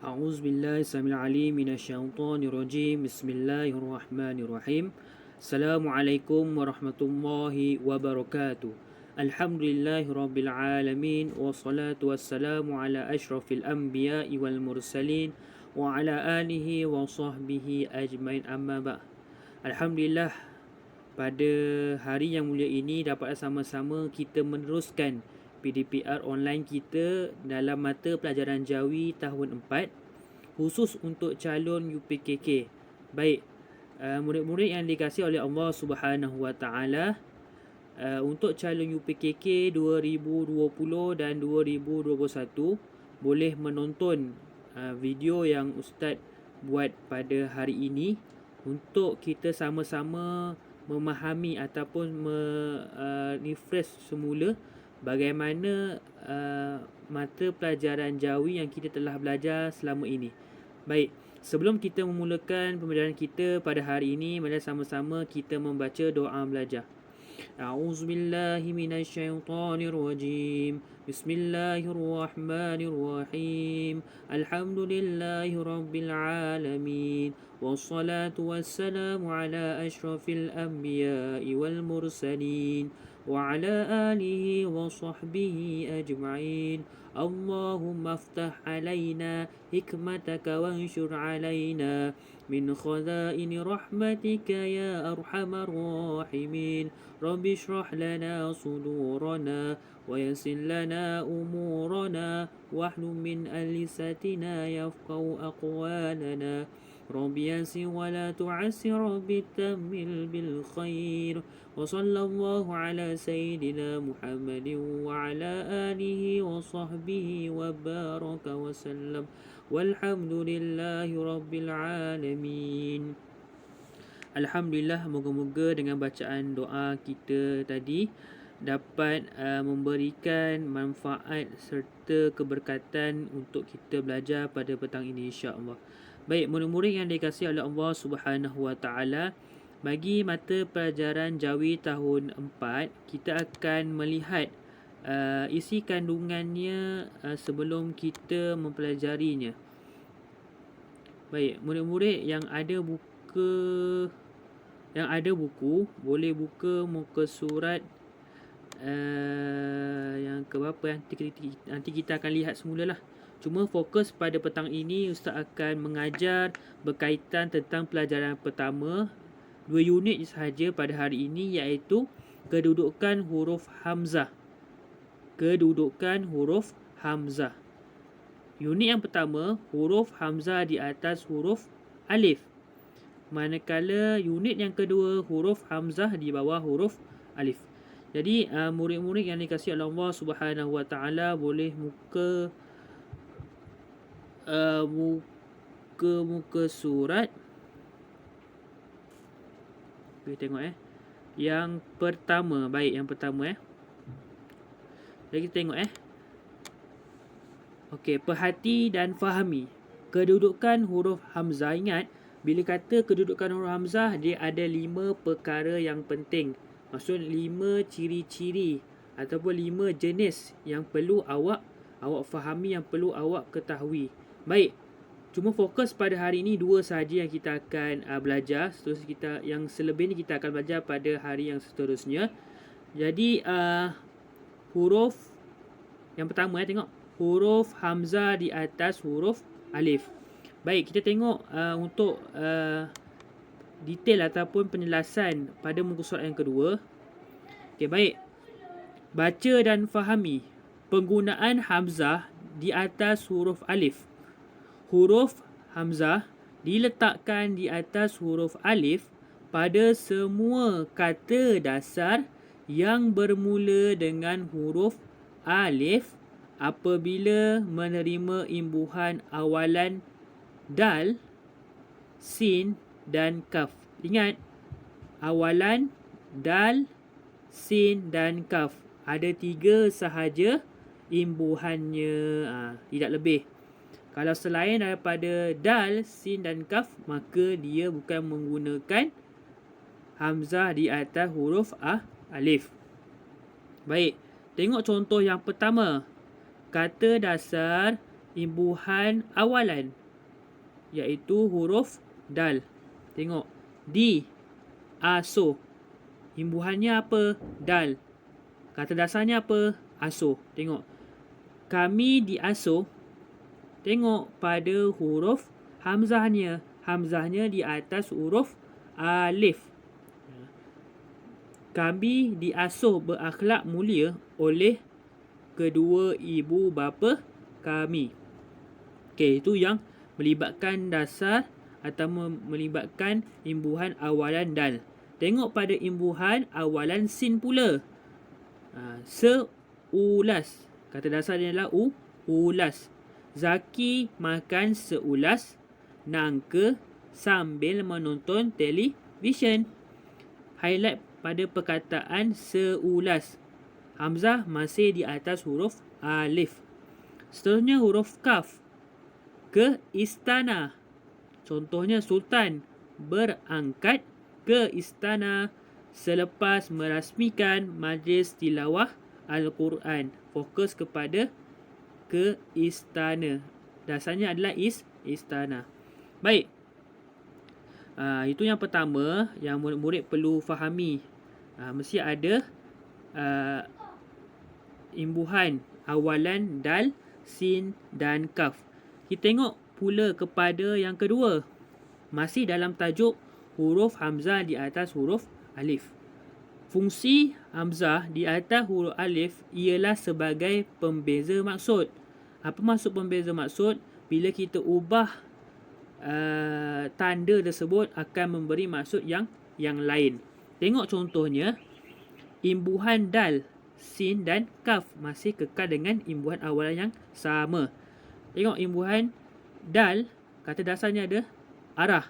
أعوذ بالله السميع العليم من الشيطان الرجيم بسم الله الرحمن الرحيم السلام عليكم ورحمة الله وبركاته الحمد لله رب العالمين والصلاة والسلام على أشرف الأنبياء والمرسلين وعلى آله وصحبه أجمعين أما بعد. Alhamdulillah, pada hari yang mulia ini dapat sama-sama kita meneruskan PDPR online kita dalam mata pelajaran Jawi tahun 4 khusus untuk calon UPKK. Baik, murid-murid yang dikasihi oleh Allah Subhanahu Wa Taala, untuk calon UPKK 2020 dan 2021 boleh menonton video yang Ustaz buat pada hari ini untuk kita sama-sama memahami ataupun refresh semula bagaimana mata pelajaran Jawi yang kita telah belajar selama ini. Baik, sebelum kita memulakan pembelajaran kita pada hari ini, mari sama-sama kita membaca doa belajar. A'udzubillahi minasyaitonirrajim. Bismillahirrahmanirrahim. Alhamdulillahi rabbil alamin. Wassalatu wassalamu ala asyrafil anbiya'i wal mursalin wa ala alihi wa sahbihi ajma'in. Allahumma aftah alaina hikmataka wanshur alaina min khazaini rahmatika ya arhamar rahimin. Rabbi shrah lana sudurana wa yassir lana umurana wahlul min lisatina yafqahu aqwalana. Rabbi yassir wa la tu'assir, Rabbi tammil bil khair. Wa sallallahu ala sayyidina Muhammadin wa ala alihi wa sahbihi wa baraka wa sallam. Walhamdulillahi rabbil alamin. Alhamdulillah, moga-moga dengan bacaan doa kita tadi dapat memberikan manfaat serta keberkatan untuk kita belajar pada petang ini, insya-Allah. Baik, murid-murid yang dikasihi oleh Allah Subhanahu Wa Taala, bagi mata pelajaran Jawi tahun 4, kita akan melihat isi kandungannya sebelum kita mempelajarinya. Baik, murid-murid yang ada buku boleh buka muka surat yang ke berapa, nanti kita akan lihat semulalah. Cuma fokus pada petang ini, Ustaz akan mengajar berkaitan tentang pelajaran pertama, 2 unit sahaja pada hari ini, iaitu kedudukan huruf Hamzah. Kedudukan huruf Hamzah. Unit yang pertama, huruf Hamzah di atas huruf Alif. Manakala unit yang kedua, huruf Hamzah di bawah huruf Alif. Jadi murid-murid yang dikasihi oleh Allah Subhanahu Wa Taala boleh muka surat. Kita tengok yang pertama. Baik, yang pertama Jadi kita tengok Okey, perhati dan fahami kedudukan huruf Hamzah. Ingat, bila kata kedudukan huruf Hamzah, dia ada 5 perkara yang penting. Maksud 5 ciri-ciri ataupun 5 jenis yang perlu awak fahami, yang perlu awak ketahui. Baik, cuma fokus pada hari ini 2 sahaja yang kita akan belajar. Seterusnya yang selebih ni kita akan belajar pada hari yang seterusnya. Jadi huruf yang pertama, tengok huruf Hamzah di atas huruf Alif. Baik, kita tengok untuk detail ataupun penjelasan pada muka surat yang kedua. Okey, baik. Baca dan fahami penggunaan Hamzah di atas huruf Alif. Huruf Hamzah diletakkan di atas huruf Alif pada semua kata dasar yang bermula dengan huruf Alif apabila menerima imbuhan awalan dal, sin dan kaf. Ingat, awalan dal, sin dan kaf. Ada 3 sahaja imbuhannya, tidak lebih. Kalau selain daripada dal, sin dan kaf, maka dia bukan menggunakan Hamzah di atas huruf Alif. Baik, tengok contoh yang pertama. Kata dasar imbuhan awalan, iaitu huruf dal. Tengok, di aso, imbuhannya apa? Dal. Kata dasarnya apa? Aso. Tengok, kami diasuh. Tengok pada huruf hamzahnya. Hamzahnya di atas huruf alif. Kami diasuh berakhlak mulia oleh kedua ibu bapa kami. Okey, itu yang melibatkan dasar atau melibatkan imbuhan awalan dal. Tengok pada imbuhan awalan sin pula. Seulas. Kata dasar dia adalah ulas. Zaki makan seulas nangka sambil menonton televisyen. Highlight pada perkataan seulas. Hamzah masih di atas huruf alif. Seterusnya huruf kaf. Ke istana. Contohnya sultan berangkat ke istana selepas merasmikan majlis tilawah Al-Quran. Fokus kepada ke istana. Dasarnya adalah istana. Baik. Itu yang pertama yang murid-murid perlu fahami. Mesti ada imbuhan awalan dal, sin dan kaf. Kita tengok pula kepada yang kedua. Masih dalam tajuk huruf hamzah di atas huruf alif. Fungsi hamzah di atas huruf alif ialah sebagai pembeza maksud. Apa maksud pembeza maksud? Bila kita ubah tanda tersebut akan memberi maksud yang lain. Tengok contohnya, imbuhan dal, sin dan kaf masih kekal dengan imbuhan awalan yang sama. Tengok imbuhan dal, kata dasarnya ada arah.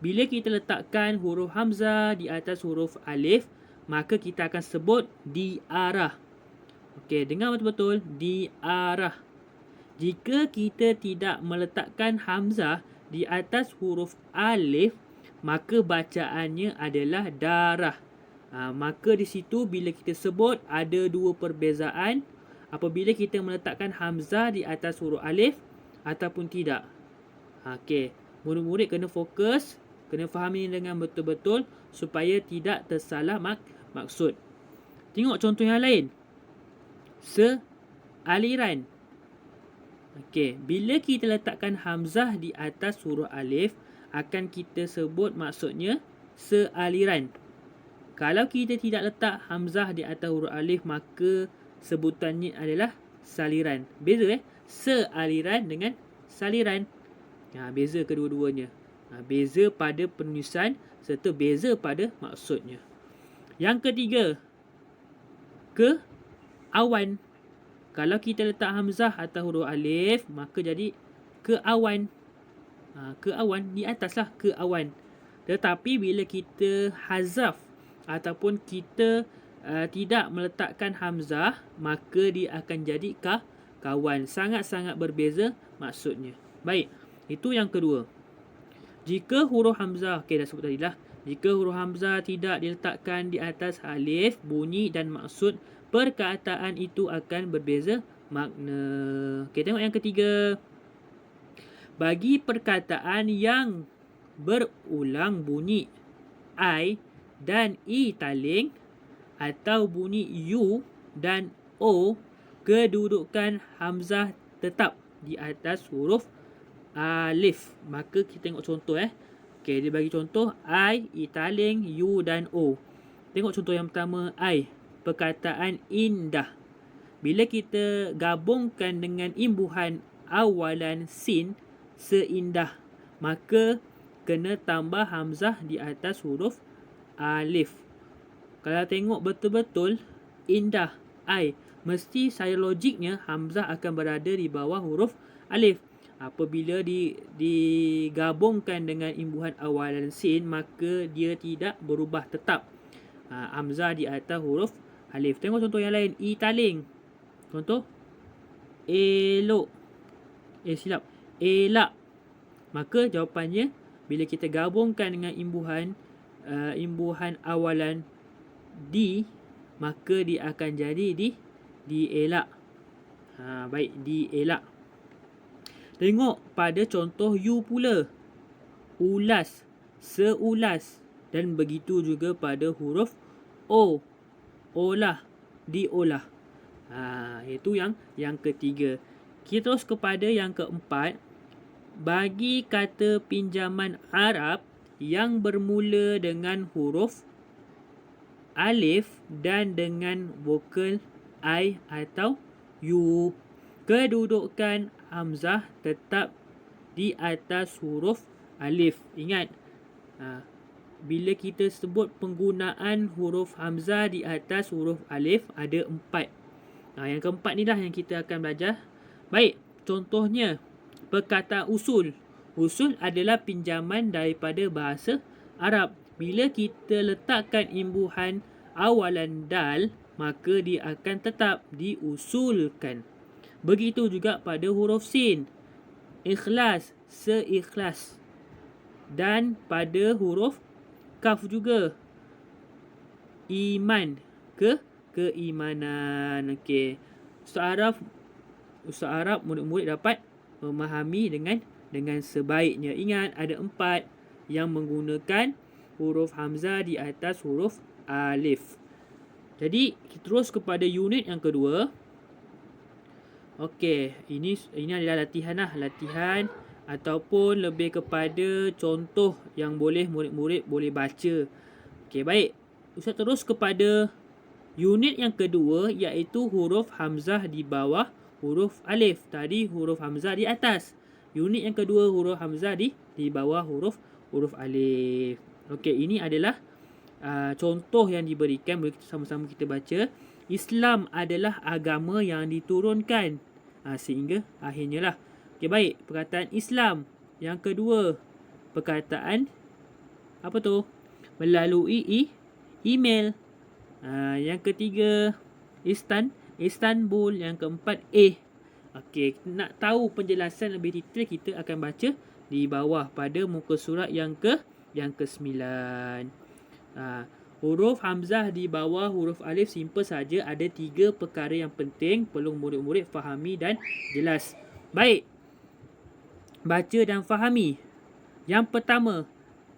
Bila kita letakkan huruf hamzah di atas huruf alif, maka kita akan sebut diarah. Okey, dengar betul-betul, diarah. Jika kita tidak meletakkan hamzah di atas huruf alif, maka bacaannya adalah darah. Maka di situ bila kita sebut ada dua perbezaan apabila kita meletakkan hamzah di atas huruf alif ataupun tidak. Okey, murid-murid kena fokus, kena fahami dengan betul-betul supaya tidak tersalah maksud. Tengok contoh yang lain. Sealiran. Okey, bila kita letakkan hamzah di atas huruf alif, akan kita sebut maksudnya sealiran. Kalau kita tidak letak hamzah di atas huruf alif, maka sebutannya adalah saliran. Beza sealiran dengan saliran. Beza kedua-duanya. Beza pada penulisan serta beza pada maksudnya. Yang ketiga, ke awan. Kalau kita letak hamzah atas huruf alif, maka jadi ke awan. Ke awan, di ataslah ke awan. Tetapi bila kita hazaf ataupun kita tidak meletakkan hamzah, maka dia akan jadi kawan. Sangat-sangat berbeza maksudnya. Baik, itu yang kedua. Jika huruf hamzah, dah sebut tadi lah. Jika huruf hamzah tidak diletakkan di atas alif, bunyi dan maksud perkataan itu akan berbeza makna. Tengok yang ketiga. Bagi perkataan yang berulang bunyi I dan I taling atau bunyi U dan O, kedudukan hamzah tetap di atas huruf alif. Maka kita tengok contoh. Dia bagi contoh I, I taling, U dan O. Tengok contoh yang pertama, I. Perkataan indah. Bila kita gabungkan dengan imbuhan awalan sin, seindah, maka kena tambah hamzah di atas huruf alif. Kalau tengok betul-betul indah, I, mesti secara logiknya hamzah akan berada di bawah huruf alif. Apabila digabungkan dengan imbuhan awalan sin, maka dia tidak berubah tetap. Hamzah di atas huruf alif. Tengok contoh yang lain. I taling. Contoh. Elok. Silap. Elak. Maka jawapannya, bila kita gabungkan dengan imbuhan awalan di, maka dia akan jadi dielak. Baik, dielak. Tengok pada contoh you pula. Ulas, seulas. Dan begitu juga pada huruf O. Olah, diolah. Itu yang ketiga. Kita terus kepada yang keempat. Bagi kata pinjaman Arab yang bermula dengan huruf alif dan dengan vokal I atau U, kedudukan hamzah tetap di atas huruf alif. Ingat, bila kita sebut penggunaan huruf hamzah di atas huruf alif, ada 4. Yang keempat ni dah yang kita akan belajar. Baik, contohnya perkataan usul. Usul adalah pinjaman daripada bahasa Arab. Bila kita letakkan imbuhan awalan dal, maka dia akan tetap diusulkan. Begitu juga pada huruf sin. Ikhlas, seikhlas. Dan pada huruf kaf juga. Iman, keimanan. Okey. Ustaz Arab murid-murid dapat memahami dengan sebaiknya. Ingat, ada 4 yang menggunakan huruf hamzah di atas huruf alif. Jadi, kita terus kepada unit yang kedua. Okey, ini adalah latihan ataupun lebih kepada contoh yang boleh murid-murid boleh baca. Okey, baik. Ustaz terus kepada unit yang kedua, iaitu huruf hamzah di bawah huruf alif. Tadi huruf hamzah di atas. Unit yang kedua, huruf hamzah di bawah huruf alif. Okey, ini adalah contoh yang diberikan. Boleh sama-sama kita baca. Islam adalah agama yang diturunkan. Sehingga akhirnya lah. Okey, baik. Perkataan Islam. Yang kedua, perkataan apa tu? Melalui email. Yang ketiga, Istanbul. Yang keempat, Okey, nak tahu penjelasan lebih detail, kita akan baca di bawah pada muka surat yang ke-9. Huruf hamzah di bawah huruf alif simple saja. Ada 3 perkara yang penting perlu murid-murid fahami dan jelas. Baik. Baca dan fahami. Yang pertama,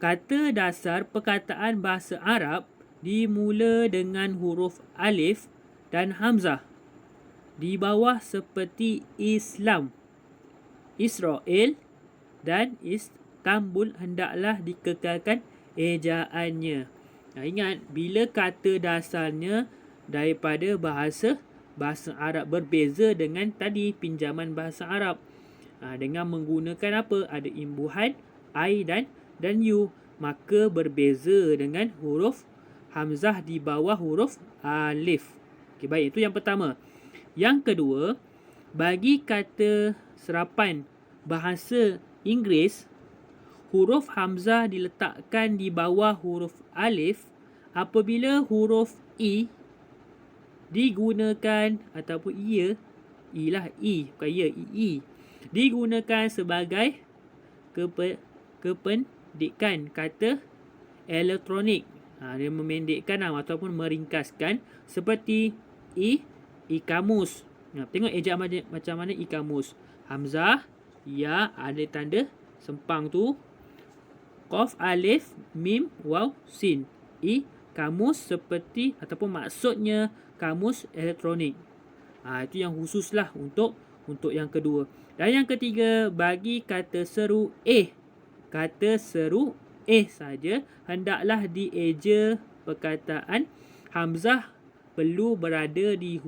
kata dasar perkataan bahasa Arab dimula dengan huruf alif dan hamzah. Di bawah seperti Islam, Israel dan Istanbul hendaklah dikekalkan ejaannya. Ingat, bila kata dasarnya daripada bahasa Arab berbeza dengan tadi pinjaman bahasa Arab. Dengan menggunakan apa? Ada imbuhan I dan U. Maka berbeza dengan huruf hamzah di bawah huruf alif. Okey, baik. Itu yang pertama. Yang kedua, bagi kata serapan bahasa Inggeris, huruf hamzah diletakkan di bawah huruf alif apabila huruf I digunakan ataupun digunakan sebagai kependekan kata elektronik. Dia memendekkan ataupun meringkaskan seperti e-kamus. Tengok ejaan macam mana e-kamus. Hamzah, ya, ada tanda sempang tu. Qaf, alif, mim, waw, sin. E-kamus seperti ataupun maksudnya kamus elektronik. Itu yang khususlah untuk yang kedua. Dan yang ketiga, bagi kata seru kata seru saja hendaklah dieja perkataan hamzah perlu berada di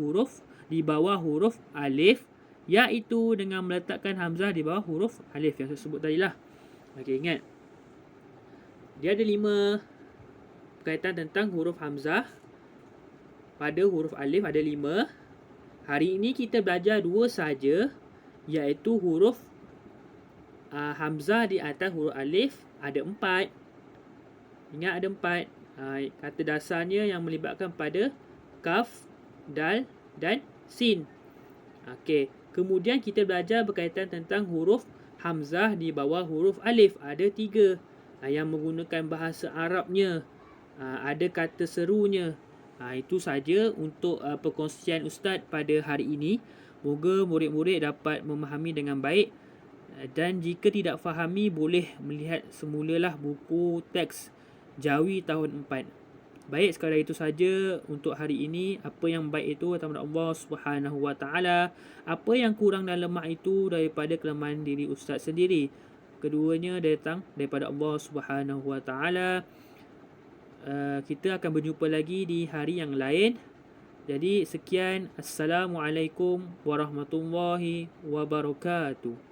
bawah huruf alif, iaitu dengan meletakkan hamzah di bawah huruf alif yang saya sebut tadi lah. Okey, ingat. Dia ada 5 berkaitan tentang huruf hamzah. Pada huruf alif ada 5. Hari ini kita belajar 2 saja, iaitu huruf hamzah di atas huruf alif ada 4. Ingat, ada 4. Kata dasarnya yang melibatkan pada kaf, dal dan sin. Okey, kemudian kita belajar berkaitan tentang huruf hamzah di bawah huruf alif. Ada 3 yang menggunakan bahasa Arabnya. Ada kata serunya. Itu saja untuk perkongsian Ustaz pada hari ini. Moga murid-murid dapat memahami dengan baik. Dan jika tidak fahami, boleh melihat semulalah buku teks Jawi tahun 4. Baik, sekadar itu saja untuk hari ini. Apa yang baik itu datang dari Allah Subhanahu Wa Taala. Apa yang kurang dan lemah itu daripada kelemahan diri ustaz sendiri. Keduanya datang daripada Allah Subhanahu Wa Taala. Kita akan berjumpa lagi di hari yang lain. Jadi sekian, Assalamualaikum warahmatullahi wabarakatuh.